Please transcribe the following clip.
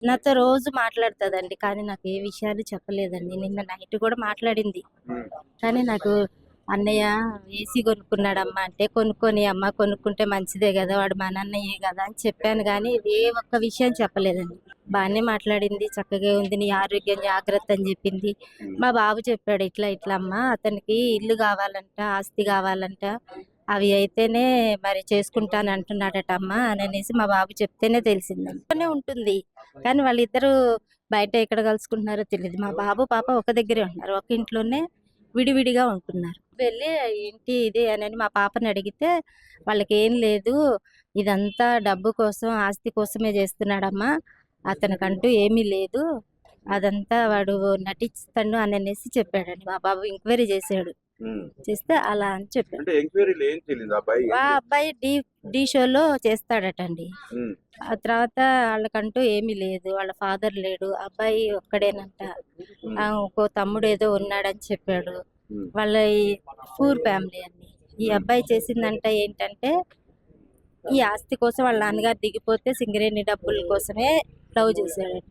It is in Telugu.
నాతో రోజు మాట్లాడుతదండి. కానీ నాకు ఏ విషయాలు చెప్పలేదండి. నిన్న నైట్ కూడా మాట్లాడింది. హ్మ్. కానీ నాకు "అన్నయ్య ఏసీ కొనుక్కున్నాడమ్మా" అంటే, "కొనుక్కోని అమ్మ, కొనుక్కుంటే మంచిదే గదా! వాడు మనన్నయ్యే గదా!" అని చెప్పాను గానీ, ఏ ఒక్క విషయం చెప్పలేదండి. బానే మాట్లాడింది. చక్కగే ఉంది. "నీ ఆరోగ్యం జాగ్రత్త" అని జెప్పింది. హ్మ్. మా బాబు చెప్పాడు, "ఇట్లా ఇట్లా అమ్మా అతనికి ఇల్లు గావాలంట, ఆస్తి గావాలంట. అవి అయితేనే మరి చేసుకుంటానంటున్నాడట అమ్మ" అననేసి మా బాబు చెప్తేనే తెలిసిందండి. ఇంట్లోనే ఉంటుంది. కానీ వాళ్ళిద్దరూ బయట ఎక్కడ కలుసుకుంటున్నారో తెలీదు. మా బాబు, పాప ఒక దగ్గరే ఉంటున్నారు. ఒక ఇంట్లోనే విడివిడిగా ఉంటున్నారు. వెళ్ళి ఏంటి ఇది అనని మా పాపని అడిగితే, వాళ్ళకేం లేదు. ఇదంతా డబ్బు కోసం, ఆస్తి కోసమే చేస్తున్నాడమ్మా. అతనికంటూ ఏమీ లేదు. అదంతా వాడు నటిస్తాడు అననేసి చెప్పాడండి. మా బాబు ఎంక్వైరీ చేసాడు. హ్మ్. చేస్తే అలా అని చెప్పాడు. అంటే ఎంక్వైరీలో ఏం తెలీదు. ఆ అబ్బాయి ఏం ఆ చేస్ అబ్బాయి ఢీ షోలో చేస్తాడటండి. హ్మ్. ఆ తర్వాత ఆళ్ళకంటూ ఏమీ లేదు. వాళ్ళ ఫాదర్ లేడు. అబ్బాయి ఒక్కడేనంట. హ్మ్. ఇంకో తమ్ముడేదో ఉన్నాడని చెప్పాడు. హ్మ్. వాళ్ళయి పూర్ ఫ్యామిలీ అండి. ఈ హ్మ్. అబ్బాయి చేసిందంట ఏంటంటే, ఈ ఆస్తి కోసం వాళ్ళ నాన్నగారు దిగిపోతే సింగరేణి డబ్బుల కోసమే లవ్ చేసాడంట.